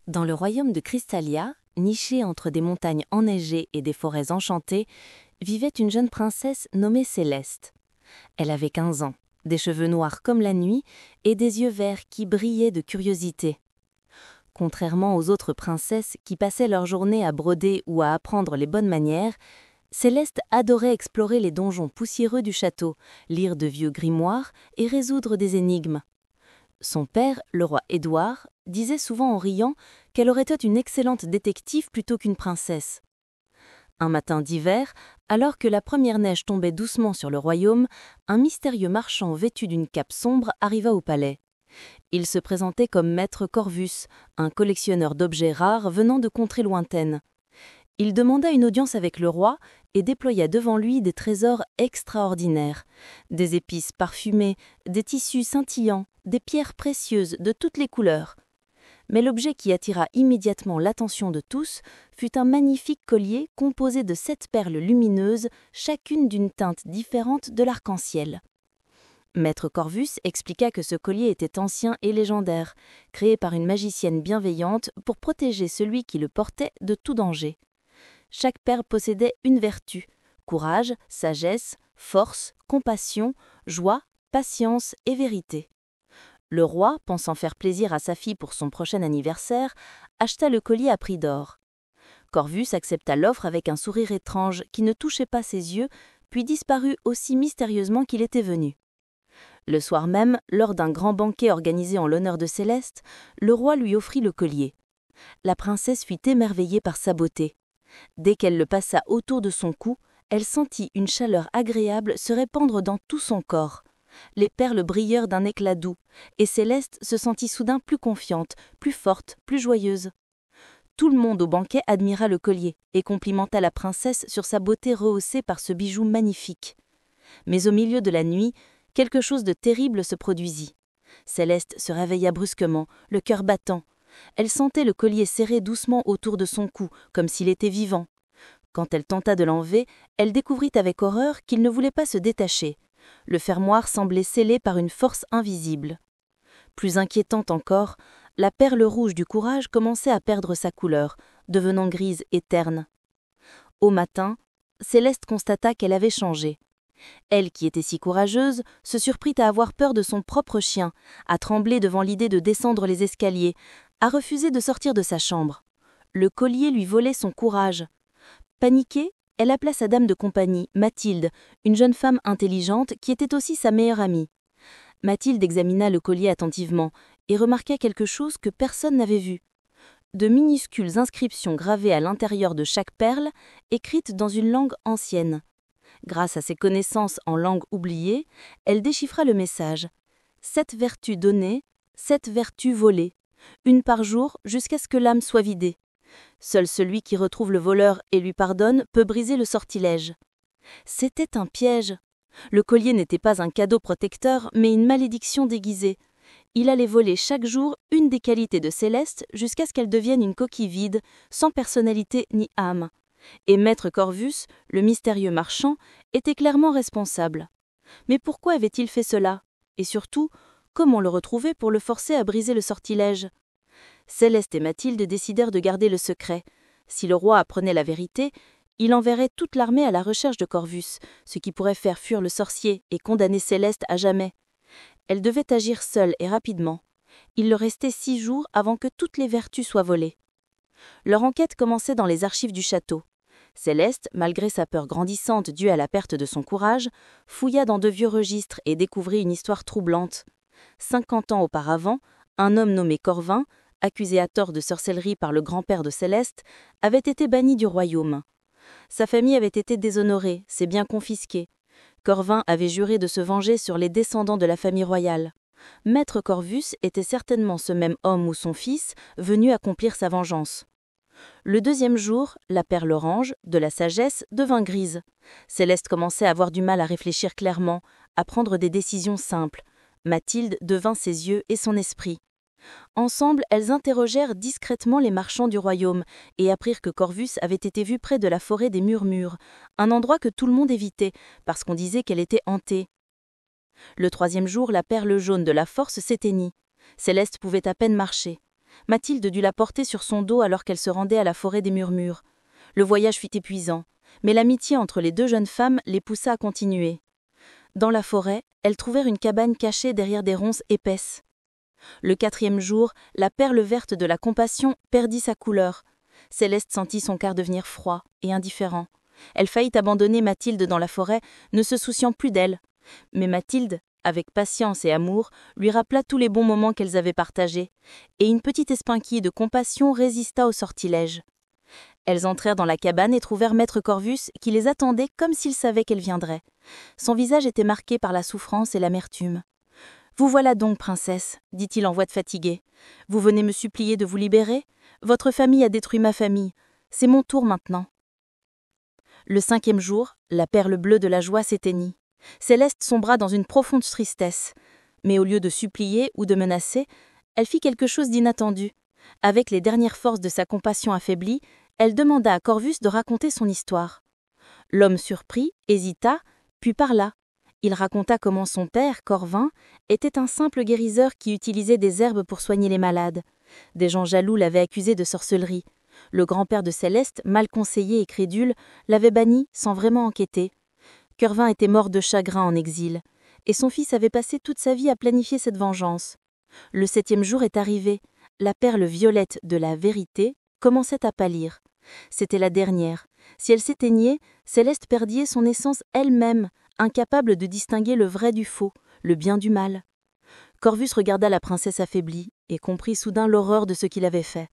Dans le royaume de Crystalia, niché entre des montagnes enneigées et des forêts enchantées, vivait une jeune princesse nommée Céleste. Elle avait 15 ans, des cheveux noirs comme la nuit et des yeux verts qui brillaient de curiosité. Contrairement aux autres princesses qui passaient leur journée à broder ou à apprendre les bonnes manières, Céleste adorait explorer les donjons poussiéreux du château, lire de vieux grimoires et résoudre des énigmes. Son père, le roi Édouard, disait souvent en riant qu'elle aurait été une excellente détective plutôt qu'une princesse. Un matin d'hiver, alors que la première neige tombait doucement sur le royaume, un mystérieux marchand vêtu d'une cape sombre arriva au palais. Il se présentait comme maître Corvus, un collectionneur d'objets rares venant de contrées lointaines. Il demanda une audience avec le roi et déploya devant lui des trésors extraordinaires. Des épices parfumées, des tissus scintillants, des pierres précieuses de toutes les couleurs. Mais l'objet qui attira immédiatement l'attention de tous fut un magnifique collier composé de 7 perles lumineuses, chacune d'une teinte différente de l'arc-en-ciel. Maître Corvus expliqua que ce collier était ancien et légendaire, créé par une magicienne bienveillante pour protéger celui qui le portait de tout danger. Chaque perle possédait une vertu: courage, sagesse, force, compassion, joie, patience et vérité. Le roi, pensant faire plaisir à sa fille pour son prochain anniversaire, acheta le collier à prix d'or. Corvus accepta l'offre avec un sourire étrange qui ne touchait pas ses yeux, puis disparut aussi mystérieusement qu'il était venu. Le soir même, lors d'un grand banquet organisé en l'honneur de Céleste, le roi lui offrit le collier. La princesse fut émerveillée par sa beauté. Dès qu'elle le passa autour de son cou, elle sentit une chaleur agréable se répandre dans tout son corps. Les perles brillèrent d'un éclat doux, et Céleste se sentit soudain plus confiante, plus forte, plus joyeuse. Tout le monde au banquet admira le collier et complimenta la princesse sur sa beauté rehaussée par ce bijou magnifique. Mais au milieu de la nuit, quelque chose de terrible se produisit. Céleste se réveilla brusquement, le cœur battant. Elle sentait le collier serré doucement autour de son cou, comme s'il était vivant. Quand elle tenta de l'enlever, elle découvrit avec horreur qu'il ne voulait pas se détacher. Le fermoir semblait scellé par une force invisible. Plus inquiétante encore, la perle rouge du courage commençait à perdre sa couleur, devenant grise et terne. Au matin, Céleste constata qu'elle avait changé. Elle, qui était si courageuse, se surprit à avoir peur de son propre chien, à trembler devant l'idée de descendre les escaliers, à refuser de sortir de sa chambre. Le collier lui volait son courage. Paniquée, elle appela sa dame de compagnie, Mathilde, une jeune femme intelligente qui était aussi sa meilleure amie. Mathilde examina le collier attentivement et remarqua quelque chose que personne n'avait vu. De minuscules inscriptions gravées à l'intérieur de chaque perle, écrites dans une langue ancienne. Grâce à ses connaissances en langue oubliée, elle déchiffra le message. 7 vertus données, 7 vertus volées. Une par jour jusqu'à ce que l'âme soit vidée. Seul celui qui retrouve le voleur et lui pardonne peut briser le sortilège. C'était un piège. Le collier n'était pas un cadeau protecteur, mais une malédiction déguisée. Il allait voler chaque jour une des qualités de Céleste jusqu'à ce qu'elle devienne une coquille vide, sans personnalité ni âme. Et Maître Corvus, le mystérieux marchand, était clairement responsable. Mais pourquoi avait-il fait cela? Et surtout, comment le retrouver pour le forcer à briser le sortilège? Céleste et Mathilde décidèrent de garder le secret. Si le roi apprenait la vérité, il enverrait toute l'armée à la recherche de Corvus, ce qui pourrait faire fuir le sorcier et condamner Céleste à jamais. Elle devait agir seule et rapidement. Il leur restait 6 jours avant que toutes les vertus soient volées. Leur enquête commençait dans les archives du château. Céleste, malgré sa peur grandissante due à la perte de son courage, fouilla dans de vieux registres et découvrit une histoire troublante. 50 ans auparavant, un homme nommé Corvin, accusé à tort de sorcellerie par le grand-père de Céleste, avait été banni du royaume. Sa famille avait été déshonorée, ses biens confisqués. Corvin avait juré de se venger sur les descendants de la famille royale. Maître Corvus était certainement ce même homme ou son fils, venu accomplir sa vengeance. Le 2e jour, la perle orange, de la sagesse, devint grise. Céleste commençait à avoir du mal à réfléchir clairement, à prendre des décisions simples. Mathilde devint ses yeux et son esprit. Ensemble, elles interrogèrent discrètement les marchands du royaume et apprirent que Corvus avait été vu près de la forêt des Murmures, un endroit que tout le monde évitait parce qu'on disait qu'elle était hantée. Le 3e jour, la perle jaune de la force s'éteignit. Céleste pouvait à peine marcher. Mathilde dut la porter sur son dos alors qu'elle se rendait à la forêt des Murmures. Le voyage fut épuisant, mais l'amitié entre les deux jeunes femmes les poussa à continuer. Dans la forêt, elles trouvèrent une cabane cachée derrière des ronces épaisses. Le 4e jour, la perle verte de la compassion perdit sa couleur. Céleste sentit son cœur devenir froid et indifférent. Elle faillit abandonner Mathilde dans la forêt, ne se souciant plus d'elle. Mais Mathilde, avec patience et amour, lui rappela tous les bons moments qu'elles avaient partagés, et une petite espinquille de compassion résista au sortilège. Elles entrèrent dans la cabane et trouvèrent maître Corvus qui les attendait comme s'il savait qu'elle viendrait. Son visage était marqué par la souffrance et l'amertume. « Vous voilà donc, princesse, dit-il en voix de fatigué. Vous venez me supplier de vous libérer ? Votre famille a détruit ma famille. C'est mon tour maintenant. » Le 5e jour, la perle bleue de la joie s'éteignit. Céleste sombra dans une profonde tristesse. Mais au lieu de supplier ou de menacer, elle fit quelque chose d'inattendu. Avec les dernières forces de sa compassion affaiblie, elle demanda à Corvus de raconter son histoire. L'homme surpris, hésita, puis parla. Il raconta comment son père, Corvin, était un simple guériseur qui utilisait des herbes pour soigner les malades. Des gens jaloux l'avaient accusé de sorcellerie. Le grand-père de Céleste, mal conseillé et crédule, l'avait banni sans vraiment enquêter. Corvin était mort de chagrin en exil, et son fils avait passé toute sa vie à planifier cette vengeance. Le 7e jour est arrivé. La perle violette de la vérité commençait à pâlir. C'était la dernière. Si elle s'éteignait, Céleste perdait son essence elle-même, incapable de distinguer le vrai du faux, le bien du mal. Corvus regarda la princesse affaiblie et comprit soudain l'horreur de ce qu'il avait fait.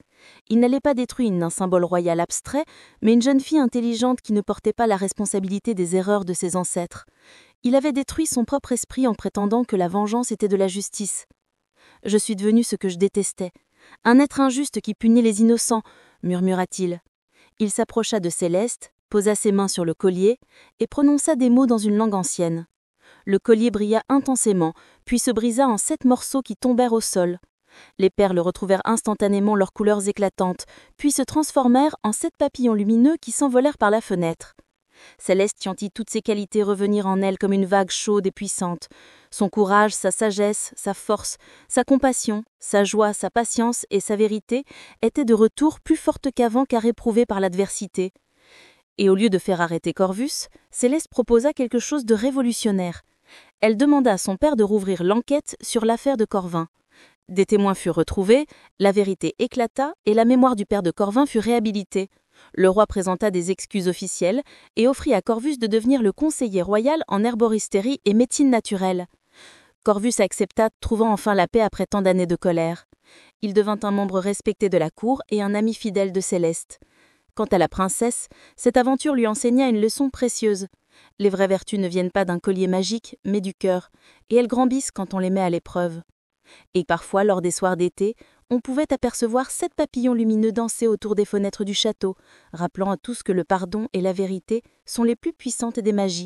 Il n'allait pas détruire un symbole royal abstrait, mais une jeune fille intelligente qui ne portait pas la responsabilité des erreurs de ses ancêtres. Il avait détruit son propre esprit en prétendant que la vengeance était de la justice. « Je suis devenu ce que je détestais. Un être injuste qui punit les innocents, murmura-t-il. Il s'approcha de Céleste, posa ses mains sur le collier et prononça des mots dans une langue ancienne. Le collier brilla intensément, puis se brisa en 7 morceaux qui tombèrent au sol. Les perles retrouvèrent instantanément leurs couleurs éclatantes, puis se transformèrent en 7 papillons lumineux qui s'envolèrent par la fenêtre. Céleste sentit toutes ses qualités revenir en elle comme une vague chaude et puissante. Son courage, sa sagesse, sa force, sa compassion, sa joie, sa patience et sa vérité étaient de retour plus fortes qu'avant car éprouvées par l'adversité. Et au lieu de faire arrêter Corvus, Céleste proposa quelque chose de révolutionnaire. Elle demanda à son père de rouvrir l'enquête sur l'affaire de Corvin. Des témoins furent retrouvés, la vérité éclata et la mémoire du père de Corvin fut réhabilitée. Le roi présenta des excuses officielles et offrit à Corvus de devenir le conseiller royal en herboristerie et médecine naturelle. Corvus accepta, trouvant enfin la paix après tant d'années de colère. Il devint un membre respecté de la cour et un ami fidèle de Céleste. Quant à la princesse, cette aventure lui enseigna une leçon précieuse. Les vraies vertus ne viennent pas d'un collier magique, mais du cœur, et elles grandissent quand on les met à l'épreuve. Et parfois, lors des soirs d'été, on pouvait apercevoir 7 papillons lumineux danser autour des fenêtres du château, rappelant à tous que le pardon et la vérité sont les plus puissantes des magies.